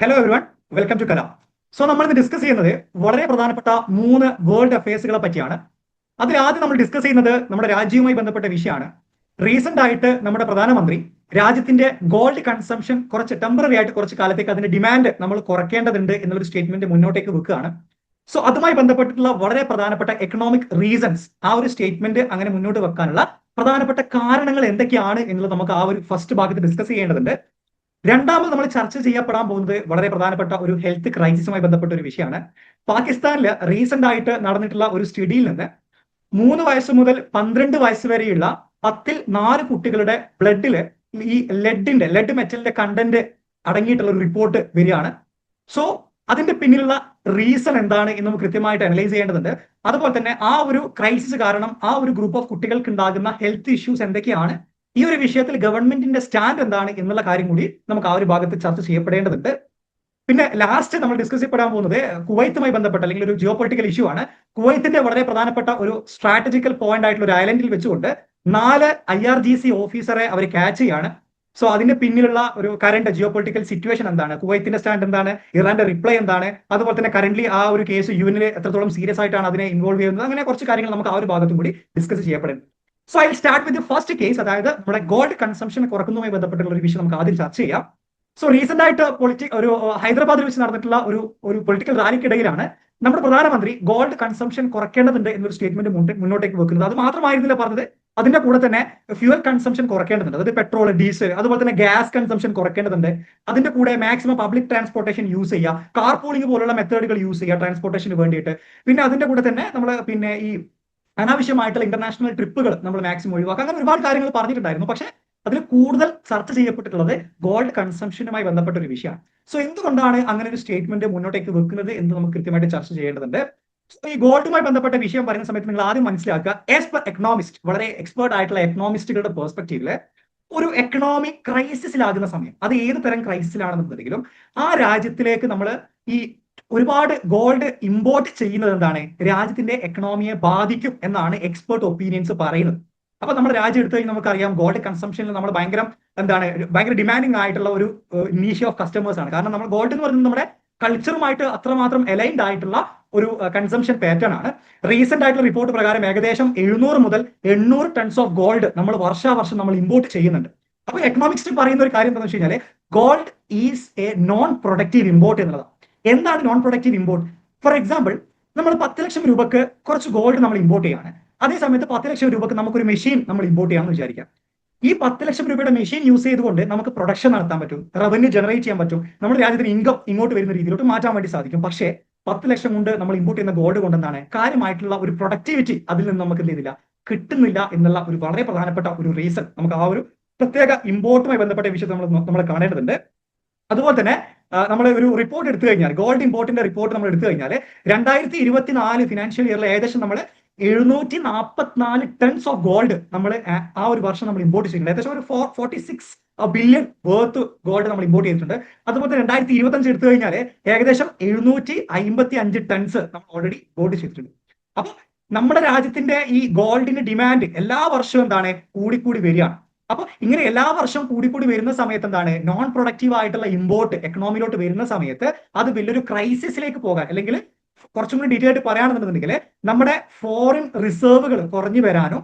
Hello everyone, welcome to Kalam. So നമ്മൾ ഇന്ന് discuss ചെയ്യുന്നത് വളരെ പ്രധാനപ്പെട്ട 3 വേൾഡ് അഫയേഴ്സുകളെ പറ്റിയാണ്. അതിൽ ആദ്യം നമ്മൾ ഡിസ്കസ് ചെയ്യുന്നത് നമ്മുടെ രാജ്യവുമായി ബന്ധപ്പെട്ട വിഷയമാണ്. റീസെന്റ് ആയിട്ട് നമ്മുടെ പ്രധാനമന്ത്രി രാജ്യത്തിന്റെ ഗോൾഡ് കൺസംഷൻ കുറച്ച് ടെമ്പററി ആയിട്ട് കുറച്ച് കാലത്തേക്ക് അതിന്റെ ഡിമാൻഡ് നമ്മൾ കുറയ്ക്കേണ്ടതുണ്ട് എന്നുള്ളൊരു സ്റ്റേറ്റ്മെന്റ് മുന്നോട്ടേക്ക് വെക്കുകയാണ്. സോ അതുമായി ബന്ധപ്പെട്ടിട്ടുള്ള വളരെ പ്രധാനപ്പെട്ട എക്കണോമിക് റീസൺസ്, ആ ഒരു സ്റ്റേറ്റ്മെന്റ് അങ്ങനെ മുന്നോട്ട് വെക്കാനുള്ള പ്രധാനപ്പെട്ട കാരണങ്ങൾ എന്തൊക്കെയാണ് എന്നുള്ളത് നമുക്ക് ആ ഒരു ഫസ്റ്റ് ഭാഗത്ത് ഡിസ്കസ് ചെയ്യേണ്ടതുണ്ട്. രണ്ടാമത് നമ്മൾ ചർച്ച ചെയ്യപ്പെടാൻ പോകുന്നത് വളരെ പ്രധാനപ്പെട്ട ഒരു ഹെൽത്ത് ക്രൈസിസുമായി ബന്ധപ്പെട്ട ഒരു വിഷയമാണ്. പാകിസ്ഥാനിൽ റീസെന്റ് ആയിട്ട് നടന്നിട്ടുള്ള ഒരു സ്റ്റഡിയിൽ നിന്ന് 3 വയസ്സ് മുതൽ 12 വയസ്സ് വരെയുള്ള 10ൽ 4 കുട്ടികളുടെ ബ്ലഡില് ഈ ലെഡ് മെറ്റലിന്റെ കണ്ടന്റ് അടങ്ങിയിട്ടുള്ള ഒരു റിപ്പോർട്ട് വരികയാണ്. സോ അതിന്റെ പിന്നിലുള്ള റീസൺ എന്താണ് എന്ന് നമുക്ക് കൃത്യമായിട്ട് അനലൈസ് ചെയ്യേണ്ടതുണ്ട്. അതുപോലെ തന്നെ ആ ഒരു ക്രൈസിസ് കാരണം ആ ഒരു ഗ്രൂപ്പ് ഓഫ് കുട്ടികൾക്ക് ഉണ്ടാകുന്ന ഹെൽത്ത് ഇഷ്യൂസ് എന്തൊക്കെയാണ്, ഈ ഒരു വിഷയത്തിൽ ഗവൺമെന്റിന്റെ സ്റ്റാൻഡ് എന്താണ് എന്നുള്ള കാര്യം കൂടി നമുക്ക് ആ ഒരു ഭാഗത്ത് ചർച്ച ചെയ്യപ്പെടേണ്ടതുണ്ട്. പിന്നെ ലാസ്റ്റ് നമ്മൾ ഡിസ്കസ് ചെയ്യപ്പെടാൻ പോകുന്നത് കുവൈത്തുമായി ബന്ധപ്പെട്ട അല്ലെങ്കിൽ ഒരു ജിയോ പൊളിറ്റിക്കൽ ഇഷ്യൂ ആണ്. കുവൈത്തിന്റെ വളരെ പ്രധാനപ്പെട്ട ഒരു സ്ട്രാറ്റജിക്കൽ പോയിന്റ് ആയിട്ടുള്ള ഒരു ഐലൻഡിൽ വെച്ചുകൊണ്ട് 4 IRGC ഓഫീസറെ അവർ ക്യാച്ച് ചെയ്യാണ്. സോ അതിന്റെ പിന്നിലുള്ള ഒരു കറന്റ് ജിയോ പൊളിറ്റിക്കൽ സിറ്റുവേഷൻ എന്താണ്, കുവൈത്തിന്റെ സ്റ്റാൻഡ് എന്താണ്, ഇറാന്റെ റിപ്ലൈ എന്താണ്, അതുപോലെ തന്നെ കറന്റ് ആ ഒരു കേസ് UN എത്രത്തോളം സീരിയസ് ആയിട്ടാണ് അതിനെ ഇൻവോൾവ് ചെയ്യുന്നത്, അങ്ങനെ കുറച്ച് കാര്യങ്ങൾ നമുക്ക് ആ ഒരു ഭാഗത്തും കൂടി ഡിസ്കസ് ചെയ്യപ്പെടുന്നു. So I start with first case, അതായത് നമ്മുടെ ഗോൾഡ് കൺസംഷൻ കുറക്കുന്നതുമായി ബന്ധപ്പെട്ടുള്ള ഒരു വിഷയം നമുക്ക് ആദ്യം ചർച്ച ചെയ്യാം. സോ റീസെന്റ് ആയിട്ട് ഒരു ഹൈദരാബാദിൽ വെച്ച് നടന്നിട്ടുള്ള ഒരു പൊളിറ്റിക്കൽ റാലിക്കിടയിലാണ് നമ്മുടെ പ്രധാനമന്ത്രി ഗോൾഡ് കൺസംഷൻ കുറയ്ക്കേണ്ടതുണ്ട് എന്നൊരു സ്റ്റേറ്റ്മെന്റ് മുന്നോട്ടേക്ക് വെക്കുന്നത്. അത് മാത്രമായിരുന്നില്ല പറഞ്ഞത്, അതിന്റെ കൂടെ തന്നെ ഫ്യൂവൽ കൺസംഷൻ കുറയ്ക്കേണ്ടതുണ്ട്. അതായത് പെട്രോൾ, ഡീസൽ, അതുപോലെ തന്നെ ഗ്യാസ് കൺസംഷൻ കുറയ്ക്കേണ്ടതുണ്ട്. അതിന്റെ കൂടെ മാക്സിമം പബ്ലിക് ട്രാൻസ്പോർട്ടേഷൻ യൂസ് ചെയ്യുക, കാർ പൂളിംഗ് പോലുള്ള മെത്തേഡുകൾ യൂസ് ചെയ്യുക ട്രാൻസ്പോർട്ടേഷന് വേണ്ടിയിട്ട്. പിന്നെ അതിന്റെ കൂടെ തന്നെ നമ്മൾ ഈ അനാവശ്യമായിട്ടുള്ള ഇന്റർനാഷണൽ ട്രിപ്പുകൾ നമ്മൾ മാക്സിമം ഒഴിവാക്കുക, അങ്ങനെ ഒരുപാട് കാര്യങ്ങൾ പറഞ്ഞിട്ടുണ്ടായിരുന്നു. പക്ഷെ അതിൽ കൂടുതൽ ചർച്ച ചെയ്യപ്പെട്ടിട്ടുള്ളത് ഗോൾഡ് കൺസംഷനുമായി ബന്ധപ്പെട്ട ഒരു വിഷയമാണ്. സോ എന്തുകൊണ്ടാണ് അങ്ങനെ ഒരു സ്റ്റേറ്റ്മെന്റ് മുന്നോട്ടേക്ക് വെക്കുന്നത് എന്ന് നമുക്ക് കൃത്യമായിട്ട് ചർച്ച ചെയ്യേണ്ടതുണ്ട്. ഈ ഗോൾഡുമായി ബന്ധപ്പെട്ട വിഷയം പറയുന്ന സമയത്ത് നിങ്ങൾ ആദ്യം മനസ്സിലാക്കുക, ആസ് പെർ എക്കണോമിസ്റ്റ്, വളരെ എക്സ്പേർട്ട് ആയിട്ടുള്ള എക്കണോമിസ്റ്റുകളുടെ പെർസ്പെക്റ്റീവില് ഒരു എക്കണോമിക് ക്രൈസിസിലാകുന്ന സമയം, അത് ഏത് തരം ക്രൈസിസിലാണെന്നുണ്ടെങ്കിലും ആ രാജ്യത്തിലേക്ക് നമ്മൾ ഈ ഒരുപാട് ഗോൾഡ് ഇമ്പോർട്ട് ചെയ്യുന്നത് എന്താണ്, രാജ്യത്തിന്റെ എക്കണോമിയെ ബാധിക്കും എന്നാണ് എക്സ്പേർട്ട് ഒപ്പീനിയൻസ് പറയുന്നത്. അപ്പൊ നമ്മുടെ രാജ്യം എടുത്തു കഴിഞ്ഞാൽ നമുക്കറിയാം, ഗോൾഡ് കൺസംഷനിൽ നമ്മൾ ഭയങ്കര ഡിമാൻഡിങ് ആയിട്ടുള്ള ഒരു നീഷ് ഓഫ് കസ്റ്റമേഴ്സ് ആണ്. കാരണം നമ്മൾ ഗോൾഡ് എന്ന് പറയുന്നത് നമ്മുടെ കൾച്ചറുമായിട്ട് അത്രമാത്രം അലൈൻഡ് ആയിട്ടുള്ള ഒരു കൺസംഷൻ പാറ്റേൺ ആണ്. റീസെന്റ് ആയിട്ടുള്ള റിപ്പോർട്ട് പ്രകാരം ഏകദേശം 700 മുതൽ 800 ടൺസ് ഓഫ് ഗോൾഡ് നമ്മൾ വർഷാവർഷം നമ്മൾ ഇമ്പോർട്ട് ചെയ്യുന്നുണ്ട്. അപ്പൊ എക്കണോമിക്സിൽ പറയുന്ന ഒരു കാര്യം എന്താണെന്ന് വെച്ച് കഴിഞ്ഞാൽ, gold is A non productive import എന്നുള്ളതാണ്. എന്താണ് non productive import? For example, നമ്മൾ 10 ലക്ഷം രൂപക്ക് കുറച്ച് ഗോൾഡ് നമ്മൾ ഇമ്പോർട്ട് ചെയ്യാണ്. അതേ സമയത്ത് 10 ലക്ഷം രൂപക്ക് നമുക്കൊരു മെഷീൻ നമ്മൾ ഇമ്പോർട്ട് ചെയ്യാമെന്ന് വിചാരിക്കാം. ഈ 10 ലക്ഷം രൂപയുടെ മെഷീൻ യൂസ് ചെയ്തുകൊണ്ട് നമുക്ക് പ്രൊഡക്ഷൻ നടത്താൻ പറ്റും, റവന്യൂ ജനറേറ്റ് ചെയ്യാൻ പറ്റും, നമ്മുടെ രാജ്യത്തിന് ഇൻകം ഇങ്ങോട്ട് വരുന്ന രീതിയിലോട്ട് മാറ്റാൻ വേണ്ടി സാധിക്കും. പക്ഷേ 10 ലക്ഷം കൊണ്ട് നമ്മൾ ഇമ്പോർട്ട് ചെയ്യുന്ന ഗോൾഡ് കൊണ്ട് എന്താണ് കാര്യമായിട്ടുള്ള ഒരു പ്രൊഡക്ടിവിറ്റി അതിൽ നിന്ന് നമുക്ക് എന്ത് ചെയ്യുന്നില്ല, കിട്ടുന്നില്ല എന്നുള്ള ഒരു വളരെ പ്രധാനപ്പെട്ട ഒരു റീസൺ നമുക്ക് ആ ഒരു പ്രത്യേക ഇമ്പോർട്ടുമായി ബന്ധപ്പെട്ട വിഷയത്തിൽ നമ്മൾ കാണേണ്ടതുണ്ട്. അതുപോലെ തന്നെ നമ്മൾ ഒരു റിപ്പോർട്ട് എടുത്തു കഴിഞ്ഞാൽ, ഗോൾഡ് ഇമ്പോർട്ടിന്റെ റിപ്പോർട്ട് നമ്മൾ എടുത്തു കഴിഞ്ഞാൽ 2024 ഫിനാൻഷ്യൽ ഇയറിൽ ഏകദേശം നമ്മൾ 744 ടൺസ് ഓഫ് ഗോൾഡ് നമ്മൾ ആ ഒരു വർഷം നമ്മൾ ഇമ്പോർട്ട് ചെയ്യുന്നുണ്ട്. ഏകദേശം ഒരു 46 ബില്യൺ വേർത്ത് ഗോൾഡ് നമ്മൾ ഇമ്പോർട്ട് ചെയ്തിട്ടുണ്ട്. അതുപോലെ 2025 എടുത്തു കഴിഞ്ഞാൽ ഏകദേശം 755 ടൺസ് നമ്മൾ ഓൾറെഡി ഇമ്പോർട്ട് ചെയ്തിട്ടുണ്ട്. അപ്പൊ നമ്മുടെ രാജ്യത്തിന്റെ ഈ ഗോൾഡിന്റെ ഡിമാൻഡ് എല്ലാ വർഷവും എന്താണ് കൂടിക്കൂടി വരികയാണ്. അപ്പൊ ഇങ്ങനെ എല്ലാ വർഷവും കൂടിക്കൂടി വരുന്ന സമയത്ത് എന്താണ്, നോൺ പ്രൊഡക്റ്റീവ് ആയിട്ടുള്ള ഇമ്പോർട്ട് എക്കണോമിയിലോട്ട് വരുന്ന സമയത്ത് അത് വലിയൊരു ക്രൈസിസിലേക്ക് പോകാൻ, അല്ലെങ്കിൽ കുറച്ചും കൂടി ഡീറ്റെയിൽ ആയിട്ട് പറയുകയാണെന്നുണ്ടെങ്കിൽ നമ്മുടെ ഫോറിൻ റിസർവുകൾ കുറഞ്ഞു വരാനും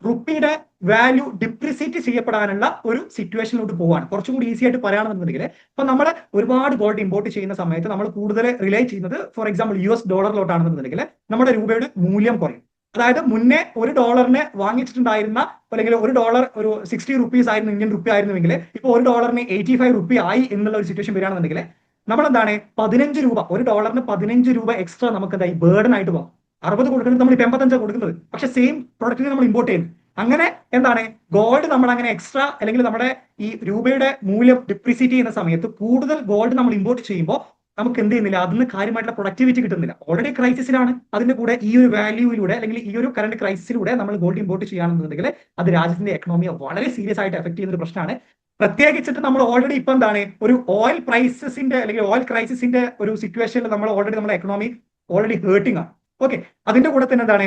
റുപ്പിയുടെ വാല്യൂ ഡിപ്രിസിയേറ്റ് ചെയ്യപ്പെടാനുള്ള ഒരു സിറ്റുവേഷനിലോട്ട് പോവാണ്. കുറച്ചും കൂടി ഈസി ആയിട്ട് പറയുകയാണെന്നുണ്ടെങ്കിൽ, ഇപ്പൊ നമ്മൾ ഒരുപാട് ഗോൾഡ് ഇമ്പോർട്ട് ചെയ്യുന്ന സമയത്ത് നമ്മൾ കൂടുതൽ റിലേ ചെയ്യുന്നത് ഫോർ എക്സാമ്പിൾ US ഡോളറിലോട്ടാണെന്നുണ്ടെങ്കിൽ നമ്മുടെ രൂപയുടെ മൂല്യം കുറയും. അതായത് മുന്നേ $1 വാങ്ങിച്ചിട്ടുണ്ടായിരുന്ന, അല്ലെങ്കിൽ $1 ഒരു 60 റുപ്പീസ് ആയിരുന്നു, ഇന്ത്യൻ റുപ്പി ആയിരുന്നുവെങ്കിൽ ഇപ്പോൾ $1 85 റുപ്പി ആയി എന്നുള്ള ഒരു സിറ്റുവേഷൻ വരികയാണെന്നുണ്ടെങ്കിൽ നമ്മൾ എന്താണ് 15 രൂപ, $1 15 രൂപ എക്സ്ട്രാ നമുക്ക് എന്തായി ബേർഡൻ ആയിട്ട് പോകും. 60 കൊടുക്കുന്നത് നമ്മൾ 85 കൊടുക്കുന്നത്, പക്ഷെ സെയിം പ്രൊഡക്റ്റിന് നമ്മൾ ഇമ്പോർട്ട് ചെയ്യുന്നു. അങ്ങനെ എന്താണ് ഗോൾഡ് നമ്മൾ അങ്ങനെ എക്സ്ട്രാ, അല്ലെങ്കിൽ നമ്മുടെ ഈ രൂപയുടെ മൂല്യം ഡിപ്രിസിയേറ്റ് ചെയ്യുന്ന സമയത്ത് കൂടുതൽ ഗോൾഡ് നമ്മൾ ഇമ്പോർട്ട് ചെയ്യുമ്പോൾ നമുക്ക് എന്ത് ചെയ്യുന്നില്ല, അതിന് കാര്യമായിട്ടുള്ള പ്രൊഡക്ടിവിറ്റി കിട്ടുന്നില്ല. ഓൾറെഡി ക്രൈസിസിലാണ്. അതിന്റെ കൂടെ ഈ ഒരു വാല്യൂയിലൂടെ, അല്ലെങ്കിൽ ഈ ഒരു കറന്റ് ക്രൈസിസിലൂടെ നമ്മൾ ഗോൾഡ് ഇമ്പോർട്ട് ചെയ്യുകയാണെന്നുണ്ടെങ്കിൽ അത് രാജ്യത്തിന്റെ എക്കണോമിയെ വളരെ സീരിയസ് ആയിട്ട് എഫക്ട് ചെയ്യുന്ന ഒരു പ്രശ്നമാണ്. പ്രത്യേകിച്ചിട്ട് നമ്മൾ ഓൾറെഡി ഇപ്പൊ എന്താണ് ഒരു ഓയിൽ പ്രൈസസിന്റെ, അല്ലെങ്കിൽ ഓയിൽ ക്രൈസിസിന്റെ ഒരു സിറ്റുവേഷനിൽ നമ്മൾ ഓൾറെഡി നമ്മുടെ എക്കണോമി ഓൾറെഡി ഹേർട്ടിംഗ് ആണ്. ഓക്കെ, അതിന്റെ കൂടെ തന്നെ എന്താണ്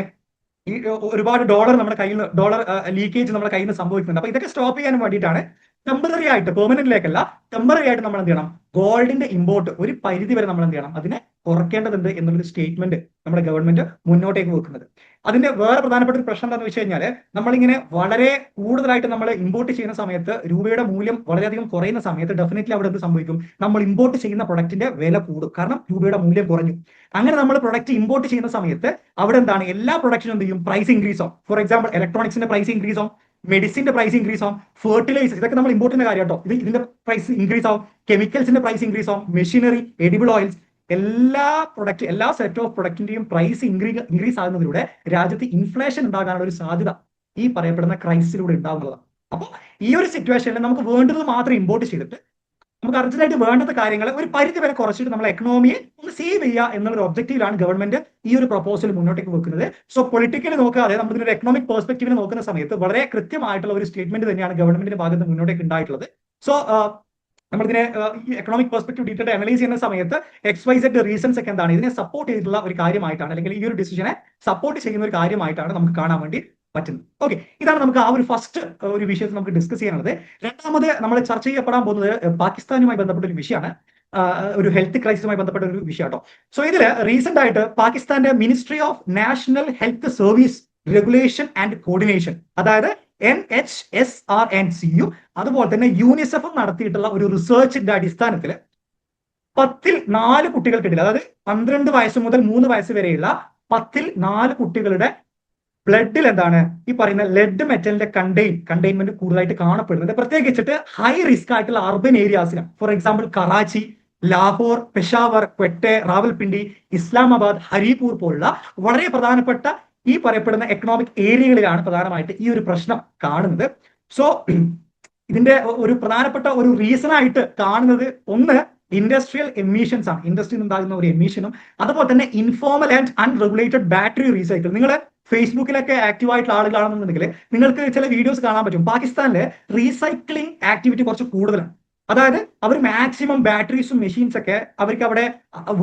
ഈ ഒരുപാട് ഡോളർ നമ്മുടെ കയ്യിൽ നിന്ന്, ഡോളർ ലീക്കേജ് നമ്മുടെ കയ്യിൽ നിന്ന് സംഭവിക്കുന്നുണ്ട്. അപ്പൊ ഇതൊക്കെ സ്റ്റോപ്പ് ചെയ്യാൻ വേണ്ടിയിട്ടാണ് ടെമ്പററി ആയിട്ട്, പെർമനന്റിലേക്കല്ല, ടെമ്പററി ആയിട്ട് നമ്മൾ എന്ത് ചെയ്യണം, ഗോൾഡിന്റെ ഇമ്പോർട്ട് ഒരു പരിധി വരെ നമ്മൾ എന്ത് ചെയ്യണം, അതിനെ കുറയ്ക്കേണ്ടതുണ്ട് എന്നുള്ളൊരു സ്റ്റേറ്റ്മെന്റ് നമ്മുടെ ഗവൺമെന്റ് മുന്നോട്ടേക്ക് വെക്കുന്നത്. അതിന്റെ വേറെ പ്രധാനപ്പെട്ട ഒരു പ്രശ്നം എന്താണെന്ന് വെച്ച് കഴിഞ്ഞാൽ, നമ്മളിങ്ങനെ വളരെ കൂടുതലായിട്ട് നമ്മൾ ഇമ്പോർട്ട് ചെയ്യുന്ന സമയത്ത് രൂപയുടെ മൂല്യം വളരെയധികം കുറയുന്ന സമയത്ത് ഡെഫിനറ്റ്ലി അവിടെ എന്ത് സംഭവിക്കും, നമ്മൾ ഇമ്പോർട്ട് ചെയ്യുന്ന പ്രൊഡക്റ്റിന്റെ വില കൂടും. കാരണം രൂപയുടെ മൂല്യം കുറഞ്ഞു. അങ്ങനെ നമ്മൾ പ്രൊഡക്റ്റ് ഇമ്പോർട്ട് ചെയ്യുന്ന സമയത്ത് അവിടെ എന്താണ്, എല്ലാ പ്രൊഡക്റ്റിനും എന്ത് ചെയ്യും, പ്രൈസ് ഇൻക്രീസ് ആവും. ഫോർ എക്സാമ്പിൾ ഇലക്ട്രോണിക്സിന്റെ പ്രൈസ് ഇൻക്രീസ് ആവും, മെഡിസിന്റെ പ്രൈസ് ഇൻക്രീസ് ആവും, ഫെർട്ടിലൈസർ, ഇതൊക്കെ നമ്മൾ ഇമ്പോർട്ടിന്റെ കാര്യം കേട്ടോ. ഇതിന്റെ പ്രൈസ് ഇൻക്രീസ് ആവും, കെമിക്കൽസിന്റെ പ്രൈസ് ഇൻക്രീസ് ആവും, മെഷീനറി, എഡിബിൾ ഓയിൽസ്, എല്ലാ പ്രൊഡക്റ്റ്, എല്ലാ സെറ്റ് ഓഫ് പ്രൊഡക്റ്റിന്റെയും പ്രൈസ് ഇൻക്രീസ് ആകുന്നതിലൂടെ രാജ്യത്ത് ഇൻഫ്ലേഷൻ ഉണ്ടാകാനുള്ള ഒരു സാധ്യത ഈ പറയപ്പെടുന്ന ക്രൈസിലൂടെ ഉണ്ടാകുന്നതാണ്. അപ്പോൾ ഈ ഒരു സിറ്റുവേഷനിൽ നമുക്ക് വേണ്ടത് മാത്രം ഇമ്പോർട്ട് ചെയ്തിട്ട് നമുക്ക് അർജന്റായിട്ട് വേണ്ടത് കാര്യങ്ങൾ ഒരു പരിധി വരെ കുറച്ചിട്ട് നമ്മൾ എക്കണോമിയെ ഒന്ന് സേവ് ചെയ്യുക എന്നുള്ള ഒരു ഒബ്ജക്റ്റീവിലാണ് ഗവൺമെന്റ് ഈ ഒരു പ്രപ്പോസൽ മുന്നോട്ടേക്ക് വെക്കുന്നത്. സോ പൊളിറ്റിക്കലി നോക്കാതെ നമ്മൾ ഇതിന്റെ എക്കണോമിക് പെർസ്പെക്റ്റീവിൽ നോക്കുന്ന സമയത്ത് വളരെ കൃത്യമായിട്ടുള്ള ഒരു സ്റ്റേറ്റ്മെന്റ് തന്നെയാണ് ഗവൺമെന്റിന്റെ ഭാഗത്ത് മുന്നോട്ടേക്ക് ഉണ്ടായിട്ടുള്ളത്. സോ നമ്മളിതിനെ ഈ എക്കണോമിക് പെർസ്പെക്റ്റീവ് ഡീറ്റെയിൽ അനലൈസ് ചെയ്യുന്ന സമയത്ത് XYZ റീസൺസ് ഒക്കെ എന്താണ് ഇതിനെ സപ്പോർട്ട് ചെയ്തിട്ടുള്ള ഒരു കാര്യമായിട്ടാണ്, അല്ലെങ്കിൽ ഈ ഒരു ഡിസിഷനെ സപ്പോർട്ട് ചെയ്യുന്ന ഒരു കാര്യമായിട്ടാണ് നമുക്ക് കാണാൻ വേണ്ടി പറ്റുന്നത്. ഓക്കെ, ഇതാണ് നമുക്ക് ആ ഒരു ഫസ്റ്റ് ഒരു വിഷയത്തിൽ നമുക്ക് ഡിസ്കസ് ചെയ്യാനുള്ളത്. രണ്ടാമത് നമ്മൾ ചർച്ച ചെയ്യപ്പെടാൻ പോകുന്നത് പാകിസ്ഥാനുമായി ബന്ധപ്പെട്ട ഒരു വിഷയമാണ്, ഒരു ഹെൽത്ത് ക്രൈസിസുമായി ബന്ധപ്പെട്ട ഒരു വിഷയം കേട്ടോ. സോ ഇതിൽ റീസെന്റ് ആയിട്ട് പാകിസ്ഥാന്റെ ministry of national health service regulation and coordination, അതായത് NHSRNCU, അതുപോലെ തന്നെ യൂണിസെഫും നടത്തിയിട്ടുള്ള ഒരു റിസർച്ചിന്റെ അടിസ്ഥാനത്തിൽ 10ൽ 4 കുട്ടികൾക്കിടയിൽ, അതായത് 12 വയസ്സ് മുതൽ 3 വയസ്സ് വരെയുള്ള 10ൽ 4 കുട്ടികളുടെ ബ്ലഡിൽ എന്താണ് ഈ പറയുന്ന ലെഡ് മെറ്റലിന്റെ കണ്ടെയ്ൻമെന്റ് കൂടുതലായിട്ട് കാണപ്പെടുന്നത്, പ്രത്യേകിച്ചിട്ട് ഹൈ റിസ്ക് ആയിട്ടുള്ള അർബൻ ഏരിയാസിലും. ഫോർ എക്സാമ്പിൾ കറാച്ചി, ലാഹോർ, പെഷാവർ, ക്വറ്റെ, റാവൽപിണ്ടി, ഇസ്ലാമാബാദ്, ഹരിപൂർ പോലുള്ള വളരെ പ്രധാനപ്പെട്ട ഈ പറയപ്പെടുന്ന എക്കണോമിക് ഏരിയകളിലാണ് പ്രധാനമായിട്ട് ഈ ഒരു പ്രശ്നം കാണുന്നത്. സോ ഇതിന്റെ ഒരു പ്രധാനപ്പെട്ട ഒരു റീസൺ ആയിട്ട് കാണുന്നത് ഒന്ന് ഇൻഡസ്ട്രിയൽ എമിഷൻസ് ആണ്, ഇൻഡസ്ട്രിയിൽ ഉണ്ടാകുന്ന ഒരു എമിഷനും, അതുപോലെ തന്നെ informal and unregulated battery recycle. നിങ്ങൾ ഫേസ്ബുക്കിലൊക്കെ ആക്റ്റീവ് ആയിട്ടുള്ള ആളുകളാണെന്നുണ്ടെങ്കിൽ നിങ്ങൾക്ക് ചില വീഡിയോസ് കാണാൻ പറ്റും. പാകിസ്ഥാനിലെ റീസൈക്ലിംഗ് ആക്ടിവിറ്റി കുറച്ച് കൂടുതലാണ്. അതായത് അവർ മാക്സിമം ബാറ്ററീസും മെഷീൻസ് ഒക്കെ അവർക്ക് അവിടെ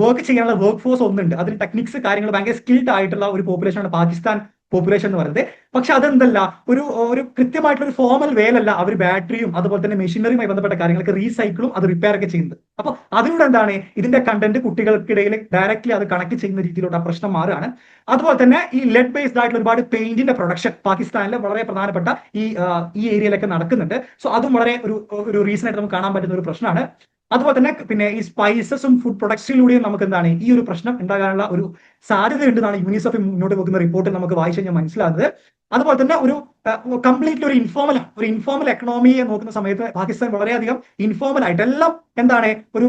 വർക്ക് ചെയ്യാനുള്ള വർക്ക് ഫോഴ്സ് ഒന്നുണ്ട്. അതിന് ടെക്നിക്സ് കാര്യങ്ങൾ ഭയങ്കര സ്കിൽഡ് ആയിട്ടുള്ള ഒരു പോപ്പുലേഷനാണ് പാകിസ്ഥാൻ പോപ്പുലേഷൻ എന്ന് പറയുന്നത്. പക്ഷെ അതെന്തല്ല, ഒരു കൃത്യമായിട്ടുള്ള ഒരു ഫോമൽ വേലല്ല അവർ ബാറ്ററിയും അതുപോലെ തന്നെ മെഷീനറിയുമായി ബന്ധപ്പെട്ട കാര്യങ്ങളൊക്കെ റീസൈക്കിളും അത് റിപ്പയർ ഒക്കെ ചെയ്യുന്നത്. അപ്പൊ അതിലൂടെ എന്താണ് ഇതിന്റെ കണ്ടന്റ് കുട്ടികൾക്കിടയിൽ ഡയറക്റ്റ്ലി അത് കണക്ട് ചെയ്യുന്ന രീതിയിലുള്ള ആ പ്രശ്നം മാറുകയാണ്. അതുപോലെ തന്നെ ഈ ലെഡ് ബേസ്ഡ് ആയിട്ടുള്ള ഒരുപാട് പെയിന്റിന്റെ പ്രൊഡക്ഷൻ പാകിസ്ഥാനിലെ വളരെ പ്രധാനപ്പെട്ട ഈ ഏരിയയിലൊക്കെ നടക്കുന്നുണ്ട്. സോ അതും വളരെ ഒരു റീസൺ ആയിട്ട് നമുക്ക് കാണാൻ പറ്റുന്ന ഒരു പ്രശ്നമാണ്. അതുപോലെ തന്നെ പിന്നെ ഈ സ്പൈസസും ഫുഡ് പ്രൊഡക്ട്സിലൂടെയും നമുക്ക് എന്താണ് ഈ ഒരു പ്രശ്നം ഉണ്ടാകാനുള്ള ഒരു സാധ്യത ഉണ്ടെന്നാണ് യൂണിസെഫ് മുന്നോട്ട് വെക്കുന്ന റിപ്പോർട്ടിൽ നമുക്ക് വായിച്ചു കഴിഞ്ഞാൽ മനസ്സിലാകുന്നത്. അതുപോലെ തന്നെ ഒരു കംപ്ലീറ്റ്ലി ഒരു ഇൻഫോർമൽ എക്കണോമിയെ നോക്കുന്ന സമയത്ത് പാകിസ്ഥാൻ വളരെയധികം ഇൻഫോർമൽ ആയിട്ട് എല്ലാം എന്താണ് ഒരു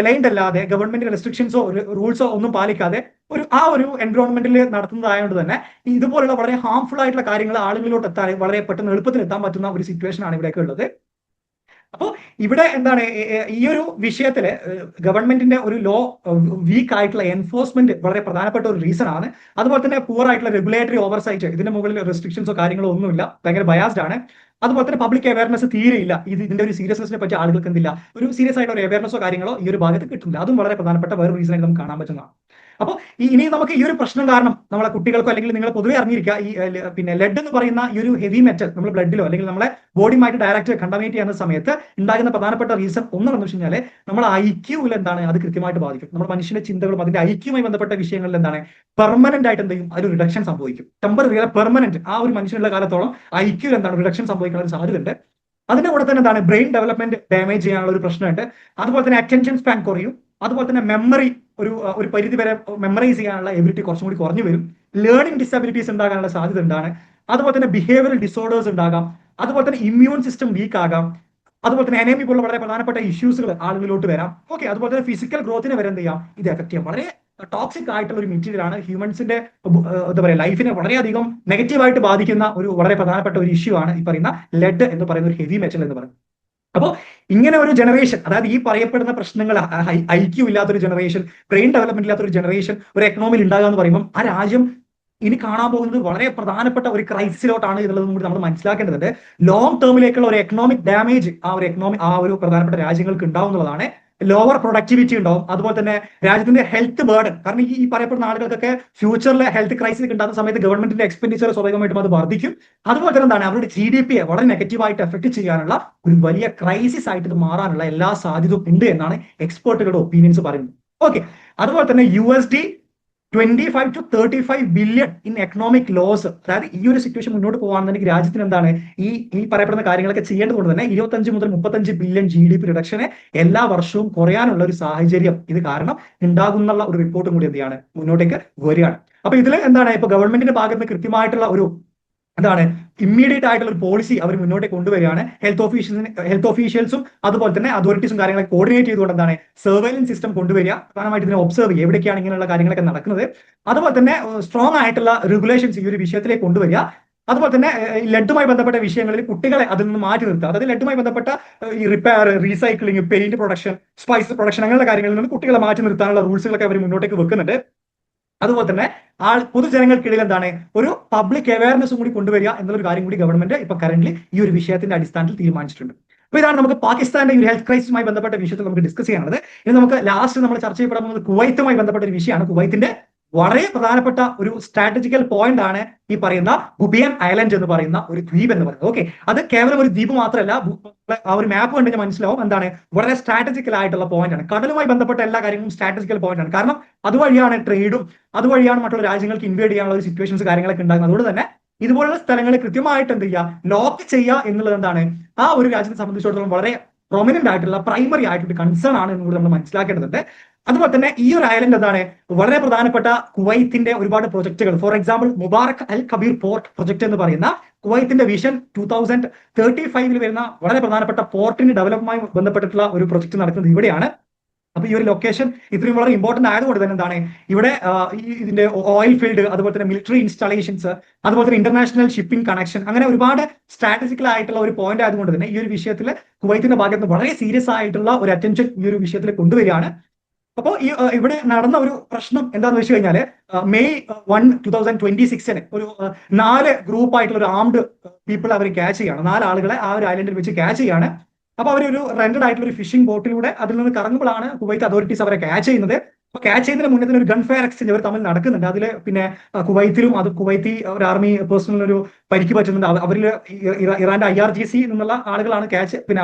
എലൈൻഡ് അല്ലാതെ ഗവൺമെന്റ് റെസ്ട്രിക്ഷൻസോ റൂൾസോ ഒന്നും പാലിക്കാതെ ഒരു എൻവയോൺമെന്റിൽ നടത്തുന്നതായതുകൊണ്ട് തന്നെ ഇതുപോലുള്ള വളരെ ഹാംഫുൾ ആയിട്ടുള്ള കാര്യങ്ങൾ ആളുകളിലോട്ട് എത്താൻ വളരെ പെട്ടെന്ന് എളുപ്പത്തിൽ എത്താൻ പറ്റുന്ന ഒരു സിറ്റുവേഷൻ ആണ് ഇവിടെയൊക്കെ ഉള്ളത്. അപ്പോൾ ഇവിടെ എന്താണ് ഈ ഒരു വിഷയത്തില് ഗവൺമെന്റിന്റെ ഒരു ലോ വീക്ക് ആയിട്ടുള്ള എൻഫോഴ്സ്മെന്റ് വളരെ പ്രധാനപ്പെട്ട ഒരു റീസൺ ആണ്. അതുപോലെ തന്നെ പൂർ ആയിട്ടുള്ള റെഗുലേറ്ററി ഓവർസൈറ്റ്, ഇതിന്റെ മുകളിൽ റെസ്ട്രിക്ഷൻസോ കാര്യങ്ങളോ ഒന്നുമില്ല, ഭയങ്കര ബയാസ്ഡ് ആണ്. അതുപോലെ തന്നെ പബ്ലിക് അവയർനെസ് തീരെയില്ല. ഇതിന്റെ ഒരു സീരിയസ്നെസിനെ പറ്റി ആളുകൾക്ക് എന്തില്ല, ഒരു സീരിയസ് ആയിട്ടുള്ള ഒരു അവയർനെസ്സോ കാര്യങ്ങളോ ഈ ഒരു ഭാഗത്ത് കിട്ടില്ല. അതും വളരെ പ്രധാനപ്പെട്ട വേറെ റീസൺ ആയിട്ട് നമുക്ക് കാണാൻ പറ്റുന്നതാണ്. അപ്പോൾ ഇനി നമുക്ക് ഈ ഒരു പ്രശ്നം കാരണം നമ്മളെ കുട്ടികൾക്കോ അല്ലെങ്കിൽ നിങ്ങൾ പൊതുവെ അറിഞ്ഞിരിക്കുക, ഈ പിന്നെ ലെഡ് എന്ന് പറയുന്ന ഈ ഒരു ഹെവി മെറ്റൽ നമ്മൾ ബ്ലഡിലോ അല്ലെങ്കിൽ നമ്മളെ ബോഡിയുമായിട്ട് ഡയറക്റ്റ് കണ്ടമിനേറ്റ് ചെയ്യുന്ന സമയത്ത് ഉണ്ടാകുന്ന പ്രധാനപ്പെട്ട റീസൺ ഒന്നെന്ന് വെച്ച് കഴിഞ്ഞാൽ നമ്മുടെ ഐക്യൂവിൽ എന്താണ് അത് കൃത്യമായിട്ട് ബാധിക്കും. നമ്മുടെ മനുഷ്യന്റെ ചിന്തകളും അതിന്റെ ഐക്യവുമായി ബന്ധപ്പെട്ട വിഷയങ്ങളിൽ എന്താണ് പെർമനന്റ് ആയിട്ട് എന്തെങ്കിലും ഒരു റിഡക്ഷൻ സംഭവിക്കും. ടെമ്പററി പെർമനന്റ് ആ ഒരു മനുഷ്യനുള്ള കാലത്തോളം ഐക്യൂവിൽ എന്താണ് റിഡക്ഷൻ സംഭവിക്കാനുള്ള ഒരു സാധ്യതയുണ്ട്. അതിന്റെ കൂടെ തന്നെ എന്താണ് ബ്രെയിൻ ഡെവലപ്മെന്റ് ഡാമേജ് ചെയ്യാനുള്ള ഒരു പ്രശ്നമുണ്ട്. അതുപോലെ തന്നെ അറ്റൻഷൻ സ്പാൻ കുറയും. അതുപോലെ തന്നെ മെമ്മറി ഒരു പരിധി വരെ മെമ്മറൈസ് ചെയ്യാനുള്ള എബിലിറ്റി കുറച്ചും കൂടി കുറഞ്ഞു വരും. ലേണിംഗ് ഡിസബിലിറ്റീസ് ഉണ്ടാകാനുള്ള സാധ്യത ഉണ്ടാണ്. അതുപോലെ തന്നെ ബിഹേവിയറൽ ഡിസോർഡേഴ്സ് ഉണ്ടാകാം. അതുപോലെ തന്നെ ഇമ്മ്യൂൺ സിസ്റ്റം വീക്ക് ആകാം. അതുപോലെ തന്നെ അനേമിയ പോലുള്ള വളരെ പ്രധാനപ്പെട്ട ഇഷ്യൂസുകൾ ആളുകളിലോട്ട് വരാം. ഓക്കെ, അതുപോലെ തന്നെ ഫിസിക്കൽ ഗ്രോത്തിനെ വരെ എന്ത് ചെയ്യാം, ഇത് എഫക്ട് ചെയ്യാം. വളരെ ടോക്സിക് ആയിട്ടുള്ള ഒരു മെറ്റീരിയൽ ആണ്. ഹ്യൂമൻസിന്റെ എന്താ പറയുക ലൈഫിനെ വളരെയധികം നെഗറ്റീവായിട്ട് ബാധിക്കുന്ന ഒരു വളരെ പ്രധാനപ്പെട്ട ഒരു ഇഷ്യൂ ആണ് ഈ പറയുന്ന ലെഡ് എന്ന് പറയുന്ന ഒരു ഹെവി മെറ്റൽ എന്ന് പറയുന്നത്. അപ്പോൾ ഇങ്ങനെ ഒരു ജനറേഷൻ, അതായത് ഈ പറയപ്പെടുന്ന പ്രശ്നങ്ങൾ ഐക്യൂ ഇല്ലാത്തൊരു ജനറേഷൻ, ബ്രെയിൻ ഡെവലപ്മെന്റ് ഇല്ലാത്തൊരു ജനറേഷൻ ഒരു എക്കണോമിയിൽ ഉണ്ടാകുക എന്ന് പറയുമ്പോൾ ആ രാജ്യം ഇനി കാണാൻ പോകുന്നത് വളരെ പ്രധാനപ്പെട്ട ഒരു ക്രൈസിസിലോട്ടാണ് എന്നുള്ളതും കൂടി നമ്മൾ മനസ്സിലാക്കേണ്ടതുണ്ട്. ലോങ് ടേമിലേക്കുള്ള ഒരു എക്കണോമിക് ഡാമേജ് ആ ഒരു പ്രധാനപ്പെട്ട രാജ്യങ്ങൾക്ക് ഉണ്ടാവുന്നതാണ് ലോവർ പ്രൊഡക്ടിവിറ്റി ഉണ്ടാവും. അതുപോലെ തന്നെ രാജ്യത്തിന്റെ ഹെൽത്ത് ബേർഡൻ, കാരണം ഈ പറയപ്പെടുന്ന ആളുകൾക്കൊക്കെ ഫ്യൂച്ചറിലെ ഹെൽത്ത് ക്രൈസിസ് ഉണ്ടാകുന്ന സമയത്ത് ഗവൺമെന്റിന്റെ എക്സ്പെൻഡിച്ചർ സ്വാഭാവികമായിട്ടും അത് വർദ്ധിക്കും. അതുപോലെ തന്നെ എന്താണ് അവരുടെ GDP വളരെ നെഗറ്റീവായിട്ട് എഫക്ട് ചെയ്യാനുള്ള ഒരു വലിയ ക്രൈസിസ് ആയിട്ട് ഇത് മാറാനുള്ള എല്ലാ സാധ്യതയും ഉണ്ട് എന്നാണ് എക്സ്പേർട്ടുകളുടെ ഒപ്പീനിയൻസ് പറയുന്നത്. ഓക്കെ, അതുപോലെ തന്നെ USD 25 to 35 billion in economic loss. അതായത് ഈ ഒരു സിറ്റുവേഷൻ മുന്നോട്ട് പോകാണെന്നുണ്ടെങ്കിൽ രാജ്യത്തിന് എന്താണ് ഈ പറയപ്പെടുന്ന കാര്യങ്ങളൊക്കെ ചെയ്യേണ്ടതുകൊണ്ട് തന്നെ 25 മുതൽ 35 ബില്യൺ GDP റിഡക്ഷനെ എല്ലാ വർഷവും കുറയാനുള്ള ഒരു സാഹചര്യം ഇത് കാരണം ഉണ്ടാകുന്നുള്ള ഒരു റിപ്പോർട്ടും കൂടി എന്ത് ചെയ്യാണ് മുന്നോട്ടേക്ക് വരികയാണ്. അപ്പൊ ഇതിൽ എന്താണ് ഇപ്പൊ ഗവൺമെന്റിന്റെ ഭാഗത്ത് നിന്ന് കൃത്യമായിട്ടുള്ള ഒരു എന്താണ് ഇമ്മീഡിയറ്റ് ആയിട്ടുള്ള ഒരു പോളിസി അവർ മുന്നോട്ടേക്ക് കൊണ്ടുവരികയാണ്. ഹെൽത്ത് ഓഫീഷ്യൽസും അതുപോലെ തന്നെ അതോറിറ്റീസും കാര്യങ്ങളൊക്കെ കോർഡിനേറ്റ് ചെയ്തുകൊണ്ട് എന്താണ് സർവൈലൻസ് സിസ്റ്റം കൊണ്ടുവരിക, പ്രധാനമായിട്ട് ഇതിനെ ഒബ്സർവ് ചെയ്യുക എവിടേക്കാണ് ഇങ്ങനെയുള്ള കാര്യങ്ങളൊക്കെ നടക്കുന്നത്. അതുപോലെ തന്നെ സ്ട്രോങ് ആയിട്ടുള്ള റെഗുലേഷൻസ് ഈ ഒരു വിഷയത്തിലേക്ക് കൊണ്ടുവരിക. അതുപോലെ തന്നെ ലെഡുമായി ബന്ധപ്പെട്ട വിഷയങ്ങളിൽ കുട്ടികളെ അതിൽ നിന്ന് മാറ്റി നിർത്തുക. അതായത് ലെഡുമായി ബന്ധപ്പെട്ട ഈ repair, recycling, paint production, spice production അങ്ങനെയുള്ള കാര്യങ്ങളിൽ നിന്ന് കുട്ടികളെ മാറ്റി നിർത്താനുള്ള റൂൾസുകളൊക്കെ അവർ മുന്നോട്ടേക്ക് വെക്കുന്നുണ്ട്. അതുപോലെ തന്നെ പൊതുജനങ്ങൾക്കിടയിൽ എന്താണ് ഒരു പബ്ലിക് അവയർനെസ് കൂടി കൊണ്ടുവരിക എന്നുള്ളൊരു കാര്യം കൂടി ഗവൺമെന്റ് ഇപ്പൊ കറന്റ് ഈ ഒരു വിഷയത്തിന്റെ അടിസ്ഥാനത്തിൽ തീരുമാനിച്ചിട്ടുണ്ട്. അപ്പൊ ഇതാണ് നമുക്ക് പാകിസ്ഥാന്റെ ഈ ഹെൽത്ത് ക്രൈസിസുമായി ബന്ധപ്പെട്ട വിഷയത്തിൽ നമുക്ക് ഡിസ്കസ് ചെയ്യാനുള്ളത്. ഇനി നമുക്ക് ലാസ്റ്റ് നമ്മൾ ചർച്ച ചെയ്യപ്പെടാൻ പോകുന്നത് കുവൈത്തുമായി ബന്ധപ്പെട്ട ഒരു വിഷയമാണ്. കുവൈത്തിന്റെ വളരെ പ്രധാനപ്പെട്ട ഒരു സ്ട്രാറ്റജിക്കൽ പോയിന്റ് ആണ് ഈ പറയുന്ന ഗുബിയൻ ഐലൻഡ് എന്ന് പറയുന്ന ഒരു ദ്വീപ് എന്ന് പറയുന്നത്. ഓക്കെ, അത് കേവലം ഒരു ദ്വീപ് മാത്രമല്ല, ആ ഒരു മാപ്പ് കണ്ടുകഴിഞ്ഞാൽ മനസ്സിലാവും എന്താണ് വളരെ സ്ട്രാറ്റജിക്കൽ ആയിട്ടുള്ള പോയിന്റ് ആണ്. കടലുമായി ബന്ധപ്പെട്ട എല്ലാ കാര്യങ്ങളും സ്ട്രാറ്റജിക്കൽ പോയിന്റ് ആണ്. കാരണം അതുവഴിയാണ് ട്രേഡും, അതുവഴിയാണ് മറ്റുള്ള രാജ്യങ്ങൾക്ക് ഇൻവേഡ് ചെയ്യാനുള്ള ഒരു സിറ്റുവേഷൻസ് കാര്യങ്ങളൊക്കെ ഉണ്ടാകുന്നത്. അതുകൊണ്ട് തന്നെ ഇതുപോലുള്ള സ്ഥലങ്ങൾ കൃത്യമായിട്ട് എന്ത് ചെയ്യുക, ലോക്ക് ചെയ്യുക എന്നുള്ളത് എന്താണ് ആ ഒരു രാജ്യത്തെ സംബന്ധിച്ചിടത്തോളം വളരെ പ്രൊമിനന്റ് ആയിട്ടുള്ള പ്രൈമറി ആയിട്ടുള്ള കൺസേൺ ആണ് എന്നുകൂടി നമ്മൾ മനസ്സിലാക്കേണ്ടതുണ്ട്. അതുപോലെ തന്നെ ഈ ഒരു ഐലൻഡ് എന്താണ് വളരെ പ്രധാനപ്പെട്ട കുവൈത്തിന്റെ ഒരുപാട് പ്രൊജക്ടുകൾ, for example Mubarak Al Kabeer port project എന്ന് പറയുന്ന കുവൈത്തിന്റെ വിഷൻ 2035 വരുന്ന വളരെ പ്രധാനപ്പെട്ട പോർട്ടിന്റെ ഡെവലപ്മെന്റുമായി ബന്ധപ്പെട്ടിട്ടുള്ള ഒരു പ്രൊജക്ട് നടക്കുന്നത് ഇവിടെയാണ്. അപ്പൊ ഈ ഒരു ലൊക്കേഷൻ ഇത്രയും വളരെ ഇമ്പോർട്ടന്റ് ആയതുകൊണ്ട് തന്നെ എന്താണ് ഇവിടെ ഇതിന്റെ ഓയിൽ ഫീൽഡ്, അതുപോലെ തന്നെ മിലിറ്ററി ഇൻസ്റ്റാളേഷൻസ്, അതുപോലെ തന്നെ ഇന്റർനാഷണൽ ഷിപ്പിംഗ് കണക്ഷൻ, അങ്ങനെ ഒരുപാട് സ്ട്രാറ്റജിക്കൽ ആയിട്ടുള്ള ഒരു പോയിന്റ് ആയതുകൊണ്ട് തന്നെ ഈ ഒരു വിഷയത്തിൽ കുവൈത്തിന്റെ ഭാഗത്ത് വളരെ സീരിയസ് ആയിട്ടുള്ള ഒരു അറ്റൻഷൻ ഈ ഒരു വിഷയത്തിൽ കൊണ്ടുവരികയാണ്. അപ്പോൾ ഇവിടെ നടന്ന ഒരു പ്രശ്നം എന്താണെന്ന് വെച്ച് കഴിഞ്ഞാല് May 1, 2026 ഒരു 4 ഗ്രൂപ്പ് ആയിട്ടുള്ള ഒരു ആംഡ് പീപ്പിൾ അവർ ക്യാച്ച് ചെയ്യാണ്. 4 ആളുകളെ ആ ഒരു ഐലൻഡിൽ വെച്ച് ക്യാച്ച് ചെയ്യാണ്. അപ്പൊ അവരൊരു റെന്റഡ് ആയിട്ടുള്ള ഒരു ഫിഷിംഗ് ബോട്ടിലൂടെ അതിൽ നിന്ന് കറങ്ങുമ്പോഴാണ് കുവൈത്ത് അതോറിറ്റീസ് അവരെ ക്യാച്ച് ചെയ്യുന്നത്. അപ്പൊ ക്യാച്ച് ചെയ്യുന്നതിന് മുന്നേ തന്നെ ഒരു ഗൺ ഫയർ എക്സ്ചേഞ്ച് അവർ തമ്മിൽ നടക്കുന്നുണ്ട്. അതിൽ പിന്നെ കുവൈത്തിലും കുവൈത്തി ഒരു ആർമി പേഴ്സണൽ ഒരു പരിക്ക് പറ്റുന്നുണ്ട്. അവരിൽ ഇറാന്റെ IRGC എന്നുള്ള ആളുകളാണ്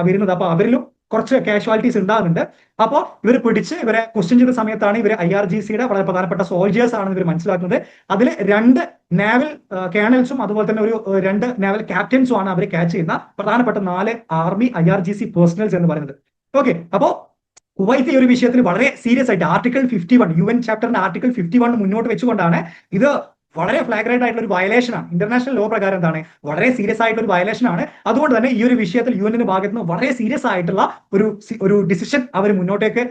വരുന്നത്. അപ്പൊ അവരിലും കുറച്ച് കാഷ്വാലിറ്റീസ് ഉണ്ടാകുന്നുണ്ട്. അപ്പോൾ ഇവർ പിടിച്ച് ഇവരെ ക്വസ്റ്റ്യൻ ചെയ്ത സമയത്താണ് ഇവർ IRGCയുടെ വളരെ പ്രധാനപ്പെട്ട സോൾജേഴ്സ് ആണെന്ന് ഇവർ മനസ്സിലാക്കുന്നത്. അതിൽ 2 നാവൽ കേണൽസും അതുപോലെ തന്നെ ഒരു 2 നാവൽ ക്യാപ്റ്റൻസും ആണ് അവരെ ക്യാച്ച് ചെയ്യുന്ന പ്രധാനപ്പെട്ട 4 ആർമി IRGC പേഴ്സണൽസ് എന്ന് പറയുന്നത്. ഓക്കെ, അപ്പോ കുവൈത്ത് ഈ ഒരു വിഷയത്തിൽ വളരെ സീരിയസ് ആയിട്ട് ആർട്ടിക്കിൾ 51 UN ചാപ്റ്ററിന്റെ ആർട്ടിക്കിൾ 51 മുന്നോട്ട് വെച്ചുകൊണ്ടാണ് ഇത് വളരെ ഫ്ലാഗ്രന്റ് ആയിട്ടുള്ള ഒരു വയലേഷൻ ആണ്. ഇന്റർനാഷണൽ ലോ പ്രകാരം എന്താണ് വളരെ സീരിയസ് ആയിട്ടുള്ള ഒരു വയലേഷൻ ആണ്. അതുകൊണ്ട് തന്നെ ഈ ഒരു വിഷയത്തിൽ UN ഭാഗത്ത് നിന്ന് വളരെ സീരിയസ് ആയിട്ടുള്ള ഒരു ഡിസിഷൻ അവർ മുന്നോട്ടേക്ക്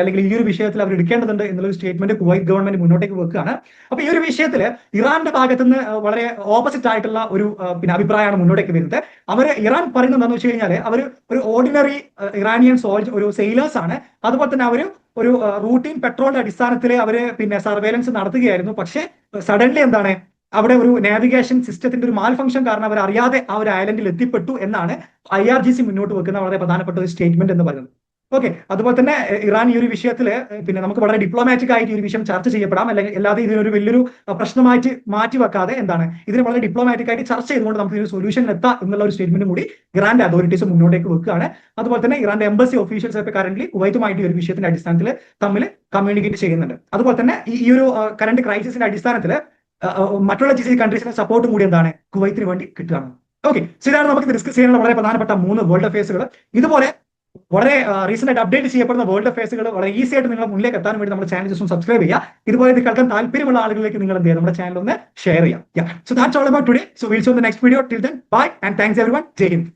അല്ലെങ്കിൽ ഈ ഒരു വിഷയത്തിൽ അവർ എടുക്കേണ്ടതുണ്ട് എന്നുള്ള ഒരു സ്റ്റേറ്റ്മെന്റ് കുവൈറ്റ് ഗവൺമെന്റ് മുന്നോട്ടേക്ക് വെക്കുകയാണ്. അപ്പൊ ഈ ഒരു വിഷയത്തിൽ ഇറാന്റെ ഭാഗത്ത് നിന്ന് വളരെ ഓപ്പോസിറ്റ് ആയിട്ടുള്ള ഒരു അഭിപ്രായമാണ് മുന്നോട്ടേക്ക് വരുന്നത്. ഇറാൻ പറയുന്നത് എന്താണെന്ന് വെച്ച് കഴിഞ്ഞാൽ അവർ ഒരു ഓർഡിനറി ഇറാനിയൻ ഒരു സെയിലേഴ്സ് ആണ്. അതുപോലെ തന്നെ ഒരു റൂട്ടീൻ പെട്രോളിന്റെ അടിസ്ഥാനത്തിൽ അവര് സർവേലൻസ് നടത്തുകയായിരുന്നു. പക്ഷേ സഡൻലി എന്താണ് അവിടെ ഒരു നാവിഗേഷൻ സിസ്റ്റത്തിന്റെ ഒരു മാൽ ഫംഗ്ഷൻ കാരണം അവർ അറിയാതെ ആ ഒരു ഐലൻഡിൽ എത്തിപ്പെട്ടു എന്നാണ് IRGC മുന്നോട്ട് വെക്കുന്ന വളരെ പ്രധാനപ്പെട്ട ഒരു സ്റ്റേറ്റ്മെന്റ് എന്ന് പറയുന്നത്. ഓക്കെ, അതുപോലെ തന്നെ ഇറാൻ ഈ ഒരു വിഷയത്തിൽ നമുക്ക് വളരെ ഡിപ്ലോമാറ്റിക് ആയിട്ട് ഈ ഒരു വിഷയം ചർച്ച ചെയ്യപ്പെടാം, അല്ലെങ്കിൽ അല്ലാതെ ഇതിനൊരു വലിയൊരു പ്രശ്നമായിട്ട് മാറ്റി വെക്കാതെ എന്താണ് ഇതിനെ വളരെ ഡിപ്ലോമാറ്റിക് ആയിട്ട് ചർച്ച ചെയ്തുകൊണ്ട് നമുക്ക് ഒരു സൊല്യൂഷൻ എത്താം എന്നുള്ള ഒരു സ്റ്റേറ്റ്മെന്റും കൂടി ഇറാന്റെ അതോറിറ്റീസ് മുന്നോട്ടേക്ക് വെക്കുകയാണ്. അതുപോലെ തന്നെ ഇറാന്റെ എംബസി ഓഫീഷ്യൽസ് ഒക്കെ കറന്റ് കുവൈറ്റുമായിട്ട് ഈ ഒരു വിഷയത്തിന്റെ അടിസ്ഥാനത്തിൽ തമ്മിൽ കമ്മ്യൂണിക്കേറ്റ് ചെയ്യുന്നുണ്ട്. അതുപോലെ തന്നെ ഈ ഒരു കറന്റ് ക്രൈസിസിന്റെ അടിസ്ഥാനത്തിൽ മറ്റുള്ള GCC കൺട്രീസിന്റെ സപ്പോർട്ടും കൂടി എന്താണ് കുവൈത്തിന് വേണ്ടി കിട്ടുകയാണ്. ഓക്കെ, സോ ഇതാണ് നമുക്ക് ഡിസ്കസ് ചെയ്യാനുള്ള വളരെ പ്രധാനപ്പെട്ട 3 വേൾഡ് അഫയേഴ്സുകൾ. ഇതുപോലെ വളരെ റീസെന്റ് ആയിട്ട് അപ്ഡേറ്റ് ചെയ്യപ്പെടുന്ന വേൾഡ് അഫയേഴ്സുകൾ വളരെ ഈസി ആയിട്ട് നിങ്ങൾ മുന്നിലേക്ക് എത്താൻ വേണ്ടി നമ്മുടെ ചാനൽ ജസ്റ്റ് സബ്സ്ക്രൈബ് ചെയ്യുക. ഇതുപോലെ ഇത് കേൾക്കാൻ താല്പര്യമുള്ള ആളുകളിലേക്ക് നിങ്ങൾ എന്ത് ചെയ്യുക, നമ്മുടെ ചാനൽ ഒന്ന് ഷെയർ ചെയ്യാം. So that's all about today. So will see you in the next video. Till then bye and thanks everyone. Jai Hind.